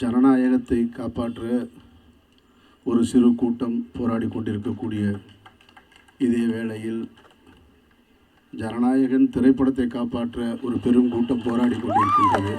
ஜனநாயகத்தை காப்பாற்ற ஒரு சிறு கூட்டம் போராடி கொண்டிருக்கக்கூடிய இதே வேளையில் ஜனநாயகன் திரைப்படத்தை காப்பாற்ற ஒரு பெரும் கூட்டம் போராடி கொண்டிருக்கின்றது.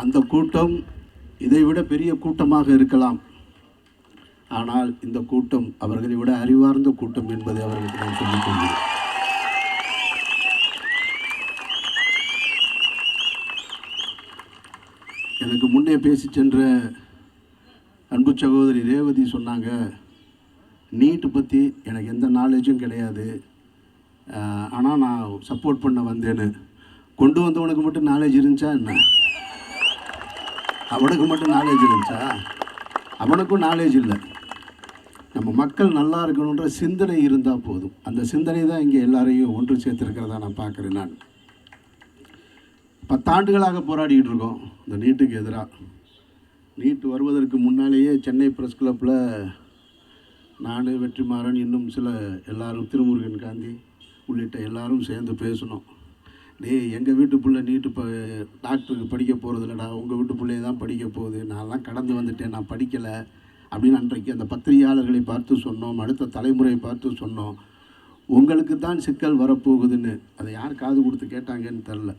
அந்த கூட்டம் இதைவிட பெரிய கூட்டமாக இருக்கலாம். ஆனால் இந்த கூட்டம் அவர்களை விட அறிவார்ந்த கூட்டம் என்பதை அவர்களுக்கு நான் சொல்லிக் கொள்கிறேன். எனக்கு முன்னே பேசி சென்ற அன்பு சகோதரி ரேவதி சொன்னாங்க, நீட்டு பற்றி எனக்கு எந்த நாலேஜும் கிடையாது, ஆனால் நான் சப்போர்ட் பண்ண வந்தேன்னு. கொண்டு வந்தவனுக்கு மட்டும் நாலேஜ் இருந்துச்சா என்ன? அவனுக்கு மட்டும் நாலேஜ் இருந்துச்சா? அவனுக்கும் நாலேஜ் இல்லை. நம்ம மக்கள் நல்லா இருக்கணுன்ற சிந்தனை இருந்தால் போதும். அந்த சிந்தனை தான் இங்கே எல்லாரையும் ஒன்று சேர்த்துருக்கிறதா நான் பார்க்குறேன். நான் 10 ஆண்டுகளாக போராடிக்கிட்டு இருக்கோம் இந்த நீட்டுக்கு எதிராக. நீட் வருவதற்கு முன்னாலேயே சென்னை ப்ரெஸ் கிளப்பில் நான், வெற்றிமாறன், இன்னும் சில எல்லாரும், திருமுருகன் காந்தி உள்ளிட்ட எல்லாரும் சேர்ந்து பேசணும். எங்கள் வீட்டு பிள்ளை நீட்டு டாக்டருக்கு படிக்க போகிறது இல்லைடா, உங்கள் வீட்டு பிள்ளைய தான் படிக்க போகுது, நான்லாம் கடந்து வந்துட்டேன், நான் படிக்கலை அப்படின்னு அன்றைக்கு அந்த பத்திரிகையாளர்களை பார்த்து சொன்னோம். அடுத்த தலைமுறையை பார்த்து சொன்னோம். உங்களுக்கு தான் சிக்கல் வரப்போகுதுன்னு. அதை யார் காது கொடுத்து கேட்டாங்கன்னு தெரில.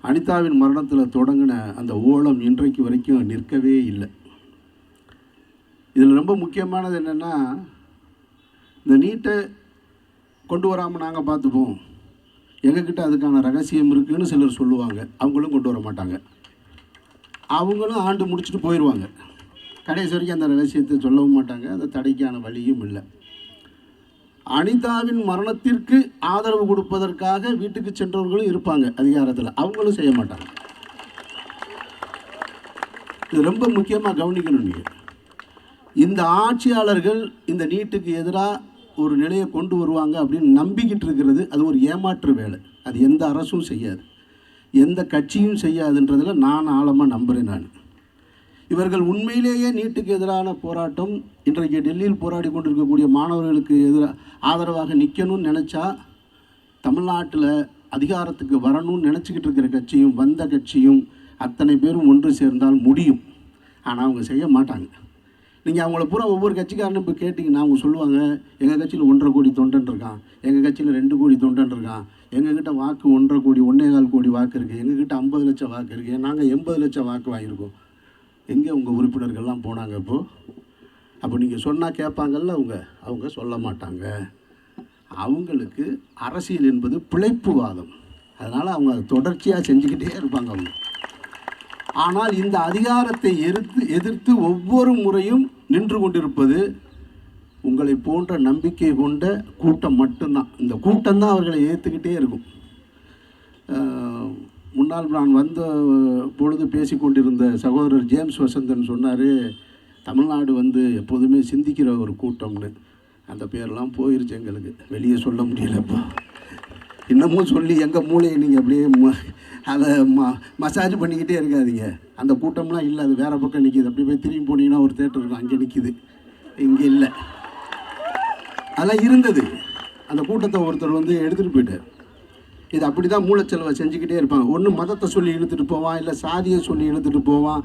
அனிதாவின் மரணத்தில் தொடங்கின அந்த ஓலம் இன்றைக்கு வரைக்கும் நிற்கவே இல்லை. இதில் ரொம்ப முக்கியமானது என்னென்னா, இந்த நீட்டை கொண்டு வராமல் நாங்கள் பார்த்துப்போம், எங்ககிட்ட அதுக்கான ரகசியம் இருக்குதுன்னு சிலர் சொல்லுவாங்க. அவங்களும் கொண்டு வர மாட்டாங்க. அவங்களும் ஆண்டு முடிச்சுட்டு போயிடுவாங்க. கடைசி வரைக்கும் அந்த ரகசியத்தை சொல்லவும் மாட்டாங்க. அந்த தடைக்கான வழியும் இல்லை. அனிதாவின் மரணத்திற்கு ஆதரவு கொடுப்பதற்காக வீட்டுக்கு சென்றவர்களும் இருப்பாங்க அதிகாரத்தில், அவங்களும் செய்ய மாட்டாங்க. இது ரொம்ப முக்கியமாக கவனிக்கணும். நீங்கள் இந்த ஆட்சியாளர்கள் இந்த நீட்டுக்கு எதிராக ஒரு நிலையை கொண்டு வருவாங்க அப்படின்னு நம்பிக்கிட்டு இருக்கிறது அது ஒரு ஏமாற்று வேலை. அது எந்த அரசும் செய்யாது, எந்த கட்சியும் செய்யாதுன்றதில் நான் ஆழமாக நம்புகிறேன். நான் இவர்கள் உண்மையிலேயே நீட்டுக்கு எதிரான போராட்டம், இன்றைக்கு டெல்லியில் போராடி கொண்டிருக்கக்கூடிய மாணவர்களுக்கு ஆதரவாக நிற்கணும்னு நினச்சா, தமிழ்நாட்டில் அதிகாரத்துக்கு வரணும்னு நினச்சிக்கிட்டு இருக்கிற கட்சியும் வந்த கட்சியும் அத்தனை பேரும் ஒன்று சேர்ந்தால் முடியும். ஆனால் அவங்க செய்ய மாட்டாங்க. நீங்கள் அவங்கள பூரா ஒவ்வொரு கட்சிக்காரனும் இப்போ கேட்டிங்கன்னா அவங்க சொல்லுவாங்க, எங்கள் கட்சியில் 1.5 கோடி தொண்டன் இருக்கான், எங்கள் கட்சியில் 2 கோடி தொண்டன் இருக்கான், எங்ககிட்ட வாக்கு 1.5 கோடி 1.25 கோடி வாக்கு இருக்குது, எங்ககிட்ட 50 லட்சம் வாக்கு இருக்குது, நாங்கள் 80 லட்சம் வாக்கு வாங்கியிருக்கோம். எங்கே உங்கள் உறுப்பினர்கள்லாம் போனாங்க? அப்போ நீங்கள் சொன்னால் கேட்பாங்கல்ல, அவங்க சொல்ல மாட்டாங்க. அவங்களுக்கு அரசியல் என்பது பிழைப்புவாதம். அதனால் அவங்க அதை தொடர்ச்சியாக செஞ்சுக்கிட்டே இருப்பாங்க அவங்க. ஆனால் இந்த அதிகாரத்தை எதிர்த்து ஒவ்வொரு முறையும் நின்று கொண்டிருப்பது உங்களை போன்ற நம்பிக்கை கொண்ட கூட்டம் மட்டும்தான். இந்த கூட்டம்தான் அவர்களை ஏற்றுக்கிட்டே இருக்கும். முன்னால் நான் வந்த பொழுது பேசி கொண்டிருந்த சகோதரர் ஜேம்ஸ் வசந்தன் சொன்னார், தமிழ்நாடு எப்போதுமே சிந்திக்கிற ஒரு கூட்டம்னு. அந்த பேரெல்லாம் போயிருச்சு, எங்களுக்கு வெளியே சொல்ல முடியலப்பா. இன்னமும் சொல்லி எங்கள் மூளையை நீங்கள் அப்படியே அதை மசாஜ் பண்ணிக்கிட்டே இருக்காதீங்க. அந்த கூட்டம்லாம் இல்லை, அது வேறு பக்கம் நிற்கிது. அப்படி போய் திரும்பி போனீங்கன்னா ஒரு தேட்டர் இருக்கும், அங்கே நிற்கிது, இங்கே இல்லை. அதெல்லாம் இருந்தது. அந்த கூட்டத்தை ஒருத்தர் எடுத்துகிட்டு போயிட்டார். இது அப்படி தான் மூளைச்செலவை செஞ்சுக்கிட்டே இருப்பாங்க. ஒன்று மதத்தை சொல்லி இழுத்துட்டு போவான், இல்லை சாதியை சொல்லி இழுத்துட்டு போவான்,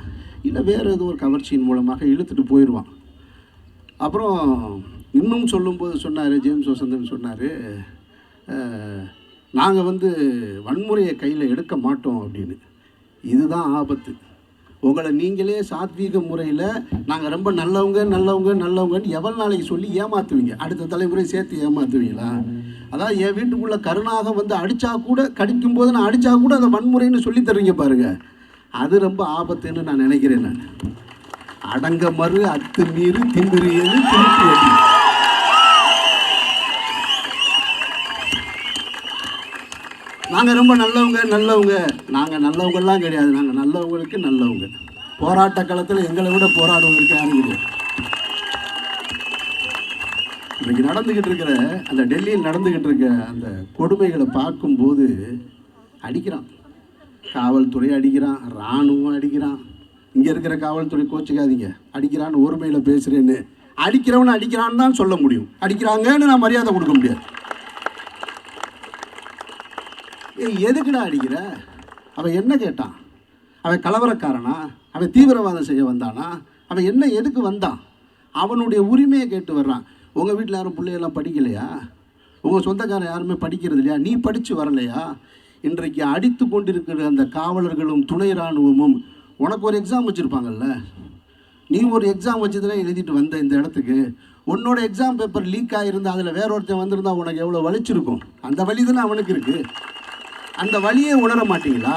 இல்லை வேறு ஏதோ ஒரு கவர்ச்சியின் மூலமாக இழுத்துட்டு போயிடுவான். அப்புறம் இன்னும் சொல்லும்போது சொன்னார், ஜேம்ஸ் வசந்தன் சொன்னார், நாங்கள் வன்முறையை கையில் எடுக்க மாட்டோம் அப்படின்னு. இதுதான் ஆபத்து. உங்களை நீங்களே சாத்வீக முறையில் நாங்கள் ரொம்ப நல்லவங்கன்னு எவ்வளோ நாளைக்கு சொல்லி ஏமாற்றுவீங்க? அடுத்த தலைமுறை சேர்த்து ஏமாற்றுவீங்களா? அதாவது என் வீட்டுக்குள்ளே கருணாக அடித்தா கூட, கடிக்கும் போது நான் அடித்தா கூட அதை வன்முறைன்னு சொல்லி தருவீங்க பாருங்கள். அது ரொம்ப ஆபத்துன்னு நான் நினைக்கிறேன். நான் அடங்க மறு அத்து மீறி திமிரியது திருப்பி அடி. நாங்கள் ரொம்ப நல்லவங்க. நாங்கள் நல்லவங்கெல்லாம் கிடையாது. நாங்கள் நல்லவங்களுக்கு நல்லவங்க. போராட்ட காலத்தில் எங்களை விட போராடுவதற்கு யாரும் கிடையாது. இன்றைக்கி நடந்துக்கிட்டு இருக்கிற அந்த டெல்லியில் நடந்துக்கிட்டு இருக்க அந்த கொடுமைகளை பார்க்கும்போது அடிக்கிறான், காவல்துறை அடிக்கிறான், இராணுவம் அடிக்கிறான். இங்கே இருக்கிற காவல்துறை கோச்சிக்காதீங்க, அடிக்கிறான்னு ஒருமையில் பேசுகிறேன்னு. அடிக்கிறவன் அடிக்கிறான்னு தான் சொல்ல முடியும், அடிக்கிறாங்கன்னு நான் மரியாதை கொடுக்க முடியாது. எதுக்குடா அடிக்கிற? அவன் என்ன கேட்டான்? அவன் கலவரக்காரனா? அவன் தீவிரவாதம் செய்ய வந்தானா? அவன் என்ன எதுக்கு வந்தான்? அவனுடைய உரிமையை கேட்டு வர்றான். உங்கள் வீட்டில் யாரும் பிள்ளையெல்லாம் படிக்கலையா? உங்கள் சொந்தக்காரன் யாருமே படிக்கிறது இல்லையா? நீ படித்து வரலையா? இன்றைக்கு அடித்து கொண்டிருக்கிற அந்த காவலர்களும் துணை இராணுவமும் உனக்கு ஒரு எக்ஸாம் வச்சுருப்பாங்கல்ல. நீ ஒரு எக்ஸாம் வச்சு தான் எழுதிட்டு வந்த இந்த இடத்துக்கு. உன்னோட எக்ஸாம் பேப்பர் லீக் ஆகிருந்தா அதில் வேற ஒருத்தன் வந்திருந்தா உனக்கு எவ்வளோ வலிச்சிருக்கும்? அந்த வலி தானே அவனுக்கு இருக்குது. அந்த வலியை உணர மாட்டீங்களா?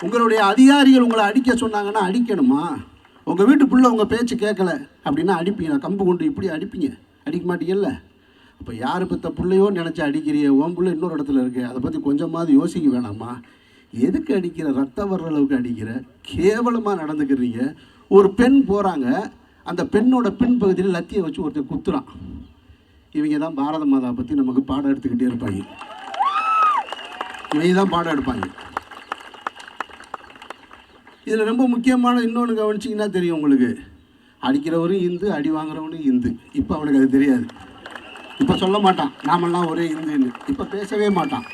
உங்களுடைய அதிகாரிகள் உங்களை அடிக்க சொன்னாங்கன்னா அடிக்கணுமா? உங்கள் வீட்டுக்குள்ளே உங்கள் பேச்சு கேட்கல அப்படின்னா அடிப்பீங்க. கம்பு கொண்டு இப்படி அடிப்பீங்க, அடிக்க மாட்டீங்கல்ல. அப்போ யார் பெற்ற பிள்ளையோ நினச்சி அடிக்கிறிய? உன் பிள்ளை இன்னொரு இடத்துல இருக்கு, அதை பற்றி கொஞ்சமாவது யோசிக்க வேணாமா? எதுக்கு அடிக்கிற? ரத்தம் வர்ற அளவுக்கு அடிக்கிற? கேவலமாக நடந்துக்கிறீங்க. ஒரு பெண் போகிறாங்க, அந்த பெண்ணோட பின்பகுதியில் லத்தியை வச்சு ஒருத்தர் குத்துறான். இவங்க தான் பாரத மாதா பற்றி நமக்கு பாடம் எடுத்துக்கிட்டே இருப்பாங்க. இவங்க தான் பாடம் எடுப்பாங்க. இதில் ரொம்ப முக்கியமான இன்னொன்று கவனிச்சிங்கன்னா தெரியும் உங்களுக்கு. அடிக்கிறவரும் இந்து, அடி வாங்குறவனும் இந்து. இப்போ அவனுக்கு அது தெரியாது. இப்போ சொல்ல மாட்டான் நாமெல்லாம் ஒரே இந்துன்னு. இப்போ பேசவே மாட்டான்.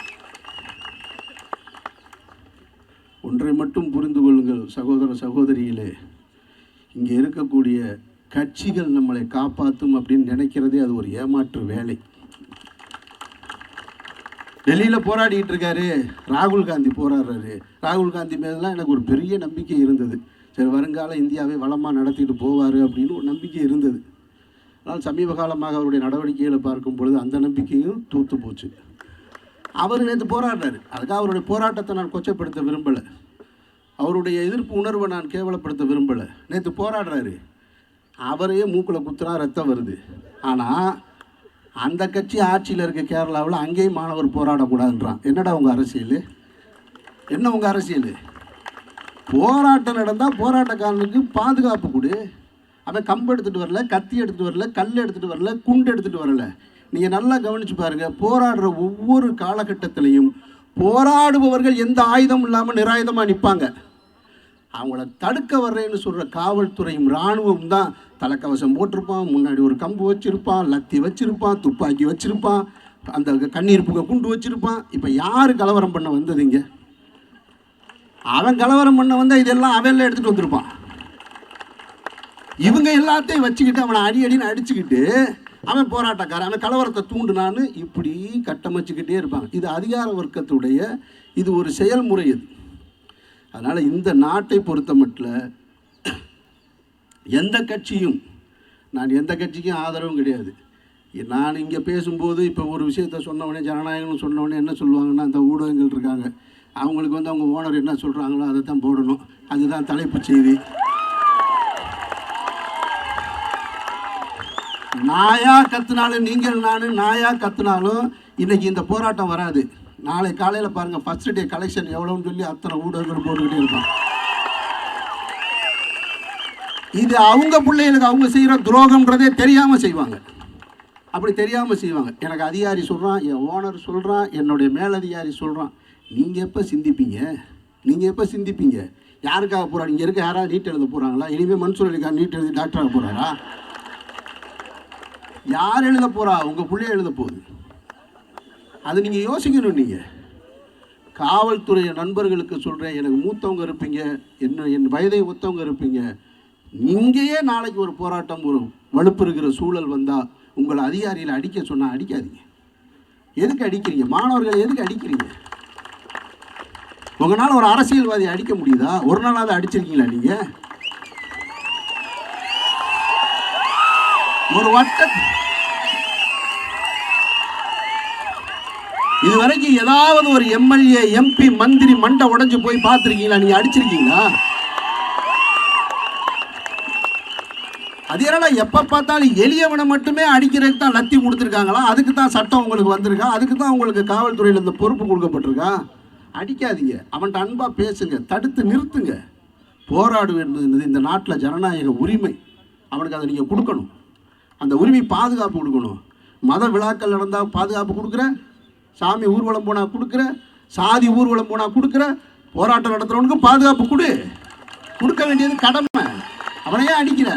ஒன்றை மட்டும் புரிந்து கொள்ளுங்கள் சகோதர சகோதரிகளே, இங்கே இருக்கக்கூடிய கட்சிகள் நம்மளை காப்பாற்றும் அப்படின்னு நினைக்கிறதே அது ஒரு ஏமாற்று வேலை. டெல்லியில் போராடிட்டு இருக்காரு ராகுல் காந்தி, போராடுறாரு. ராகுல் காந்தி மேலாம் எனக்கு ஒரு பெரிய நம்பிக்கை இருந்தது. சரி, வருங்கால இந்தியாவை வளமாக நடத்திட்டு போவார் அப்படின்னு ஒரு நம்பிக்கை இருந்தது. ஆனால் சமீப காலமாக அவருடைய நடவடிக்கைகளை பார்க்கும் பொழுது அந்த நம்பிக்கையும் தூத்து போச்சு. அவர் நேற்று போராடுறாரு. அதுக்காக அவருடைய போராட்டத்தை நான் கொச்சப்படுத்த விரும்பலை, அவருடைய எதிர்ப்பு உணர்வை நான் கேவலப்படுத்த விரும்பலை. நேற்று போராடுறாரு, அவரையே மூக்கில் குத்துறா, ரத்தம் வருது. ஆனால் அந்த கட்சி ஆட்சியில் இருக்க கேரளாவில் அங்கேயும் மாணவர் போராடக்கூடாதுன்றான். என்னடா உங்கள் அரசியல்? என்ன உங்கள் அரசியல்? போராட்டம் நடந்தால் போராட்டக்காரனுக்கு பாதுகாப்பு கொடு. அவன் கம்பு எடுத்துகிட்டு வரல, கத்தி எடுத்துகிட்டு வரல, கல் எடுத்துகிட்டு வரல, குண்டு எடுத்துகிட்டு வரல. நீங்கள் நல்லா கவனித்து பாருங்கள். போராடுற ஒவ்வொரு காலகட்டத்திலையும் போராடுபவர்கள் எந்த ஆயுதம் இல்லாமல் நிராயுதமாக நிற்பாங்க. அவங்கள தடுக்க வர்றேன்னு சொல்கிற காவல்துறையும் இராணுவம் தான் தலைக்கவசம் போட்டிருப்பான், முன்னாடி ஒரு கம்பு வச்சுருப்பான், லத்தி வச்சுருப்பான், துப்பாக்கி வச்சுருப்பான், அந்த கண்ணீர் புகை குண்டு வச்சுருப்பான். இப்போ யார் கலவரம் பண்ண வந்ததுங்க? அவன் கலவரம் பண்ண வந்தால் இதெல்லாம் அவன்ல எடுத்துகிட்டு வந்திருப்பான். இவங்க எல்லாத்தையும் வச்சுக்கிட்டு அவனை அடின்னு அடிச்சுக்கிட்டு அவன் போராட்டக்காரன், அவன் கலவரத்தை தூண்டுனான்னு இப்படி கட்டமைச்சுக்கிட்டே இருப்பாங்க. இது அதிகார வர்க்கத்துடைய இது ஒரு செயல்முறை. இது அதனால் இந்த நாட்டை பொறுத்த மட்டும் எந்த கட்சியும், நான் எந்த கட்சிக்கும் ஆதரவும் கிடையாது. நான் இங்கே பேசும்போது இப்போ ஒரு விஷயத்த சொன்னவொடனே, ஜனநாயகம்னு சொன்னவொடனே என்ன சொல்லுவாங்கன்னா, அந்த ஊடகங்கள் இருக்காங்க, அவங்களுக்கு வந்து அவங்க ஓனர் என்ன சொல்கிறாங்களோ அதை தான் போடணும், அதுதான் தலைப்பு செய்தி. நாயா கத்துனாலும், நீங்கள் நானும் நாயா கத்துனாலும் இன்றைக்கி இந்த போராட்டம் வராது. நாளை காலையில் பாருங்கள், ஃபர்ஸ்ட் டே கலெக்ஷன் எவ்வளோன்னு சொல்லி அத்தனை ஊடகங்கள் போட்டுக்கிட்டே இருப்பான். இது அவங்க பிள்ளைகளுக்கு அவங்க செய்கிற துரோகம்ன்றதே தெரியாமல் செய்வாங்க. அப்படி தெரியாமல் செய்வாங்க. எனக்கு அதிகாரி சொல்கிறான், என் ஓனர் சொல்கிறான், என்னுடைய மேலதிகாரி சொல்கிறான். நீங்கள் எப்போ சிந்திப்பீங்க? நீங்கள் எப்போ சிந்திப்பீங்க? யாருக்காக போகிறாங்க? இங்கே இருக்க யாராவது நீட் எழுத போகிறாங்களா? இனிமேல் மன்சூர் அலிகான் நீட் எழுதி டாக்டராக போகிறாரா? யார் எழுத போகிறா? உங்கள் பிள்ளைய எழுத போகுது. அது நீங்கள் யோசிக்கணும். நீங்கள் காவல்துறை நண்பர்களுக்கு சொல்கிறேன், எனக்கு மூத்தவங்க இருப்பீங்க, என் வயதை ஒத்தவங்க இருப்பீங்க. இங்கேயே நாளைக்கு ஒரு போராட்டம், ஒரு வலுப்பு இருக்கிற சூழல் வந்தால் உங்களை அதிகாரியில் அடிக்க சொன்னால் அடிக்காதீங்க. எதுக்கு அடிக்கிறீங்க? மாணவர்களை எதுக்கு அடிக்கிறீங்க? உங்களால் ஒரு அரசியல்வாதி அடிக்க முடியுதா? ஒரு நாளாவது அடிச்சிருக்கீங்களா? நீங்கள் ஒரு இது வரைக்கும் ஏதாவது ஒரு எம்எல்ஏ, எம்பி, மந்திரி மண்டை உடைஞ்சு போய் பார்த்துருக்கீங்களா? நீங்க அடிச்சிருக்கீங்களா? அது என்னடா எப்ப பார்த்தாலும் எளியவனை மட்டுமே அடிக்கிறதுக்கு தான் லத்தி கொடுத்துருக்காங்களா? அதுக்கு தான் சட்டம் உங்களுக்கு வந்திருக்கா? அதுக்கு தான் உங்களுக்கு காவல்துறையில் இந்த பொறுப்பு கொடுக்கப்பட்டிருக்கா? அடிக்காதீங்க. அவன்கிட்ட அன்பா பேசுங்க, தடுத்து நிறுத்துங்க. போராடு என்பது இந்த நாட்டில் ஜனநாயக உரிமை. அவனுக்கு அதை நீங்கள் கொடுக்கணும். அந்த உரிமை பாதுகாப்பு கொடுக்கணும். மத விழாக்கள் நடந்தால் பாதுகாப்பு கொடுக்குற, சாமி ஊர்வலம் போனால் கொடுக்குற, சாதி ஊர்வலம் போனால் கொடுக்குற, போராட்டம் நடத்துகிறவனுக்கு பாதுகாப்பு கொடுக்க வேண்டியது கடமை. அவனையே அடிக்கிற.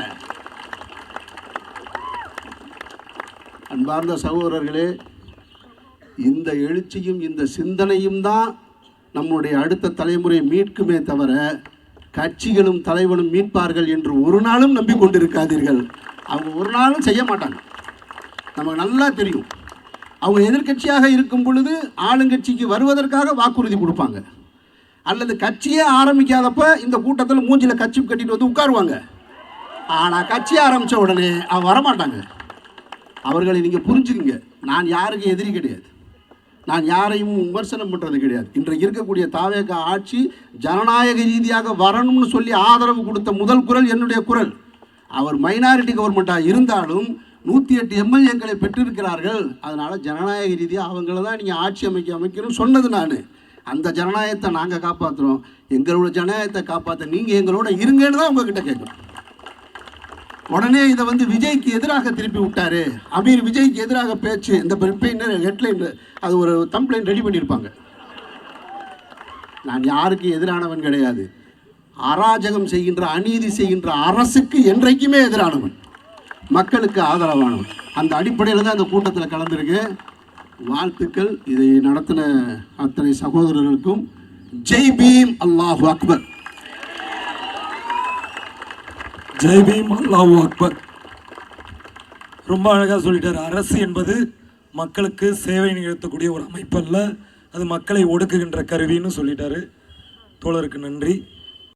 அன்பார்ந்த சகோதரர்களே, இந்த எழுச்சியும் இந்த சிந்தனையும் தான் நம்முடைய அடுத்த தலைமுறை மீட்குமே தவிர கட்சிகளும் தலைவனும் மீட்பார்கள் என்று ஒரு நாளும் நம்பிக்கொண்டிருக்காதீர்கள். அவங்க ஒரு நாளும் செய்ய மாட்டாங்க. நமக்கு நல்லா தெரியும். அவங்க எதிர்கட்சியாக இருக்கும் பொழுது ஆளுங்கட்சிக்கு வருவதற்காக வாக்குறுதி கொடுப்பாங்க, அல்லது கட்சியே ஆரம்பிக்காதப்ப இந்த கூட்டத்தில் மூஞ்சில் கட்சி கட்டிட்டு வந்து உட்காருவாங்க. ஆனால் கட்சி ஆரம்பித்த உடனே அவங்க வரமாட்டாங்க. அவர்களை நீங்கள் புரிஞ்சுக்குங்க. நான் யாருக்கு எதிரி கிடையாது, நான் யாரையும் விமர்சனம் பண்ணுறது கிடையாது. இன்றைக்கு இருக்கக்கூடிய தாவேக ஆட்சி ஜனநாயக ரீதியாக வரணும்னு சொல்லி ஆதரவு கொடுத்த முதல் குரல் என்னுடைய குரல். அவர் மைனாரிட்டி கவர்மெண்ட்டாக இருந்தாலும் 108 எம்எல்ஏக்களை பெற்றிருக்கிறார்கள். அதனால் ஜனநாயக ரீதியாக அவங்கள தான் நீங்கள் ஆட்சி அமைக்கணும்னு சொன்னது நான். அந்த ஜனநாயகத்தை நாங்கள் காப்பாற்றுறோம். எங்களோட ஜனநாயகத்தை காப்பாற்ற நீங்கள் எங்களோட இருங்கன்னு தான் உங்ககிட்ட கேட்குறோம். உடனே இதை வந்து விஜய்க்கு எதிராக திருப்பி விட்டாரு, அமீர் விஜய்க்கு எதிராக பேச்சு, இந்த ஹெட்லைன் அது ஒரு தம்ப்லைன் ரெடி பண்ணியிருப்பாங்க. நான் யாருக்கு எதிரானவன் கிடையாது. அராஜகம் செய்கின்ற அநீதி செய்கின்ற அரசுக்கு என்றைக்குமே எதிரானவன், மக்களுக்கு ஆதரவானவன். அந்த அடிப்படையில் தான் அந்த கூட்டத்தில் கலந்துருக்கு. வாழ்த்துக்கள். இதை நடத்தின அத்தனை சகோதரர்களுக்கும் ஜெய் பீம், அல்லாஹு அக்பர். ஜெய் பீம், அல்லாஹு அக்பர். ரொம்ப அழகாக சொல்லிட்டார். அரசு என்பது மக்களுக்கு சேவை நிகழ்த்தக்கூடிய ஒரு அமைப்பு அல்ல, அது மக்களை ஒடுக்குகின்ற கருவின்னு சொல்லிட்டாரு. தோழருக்கு நன்றி.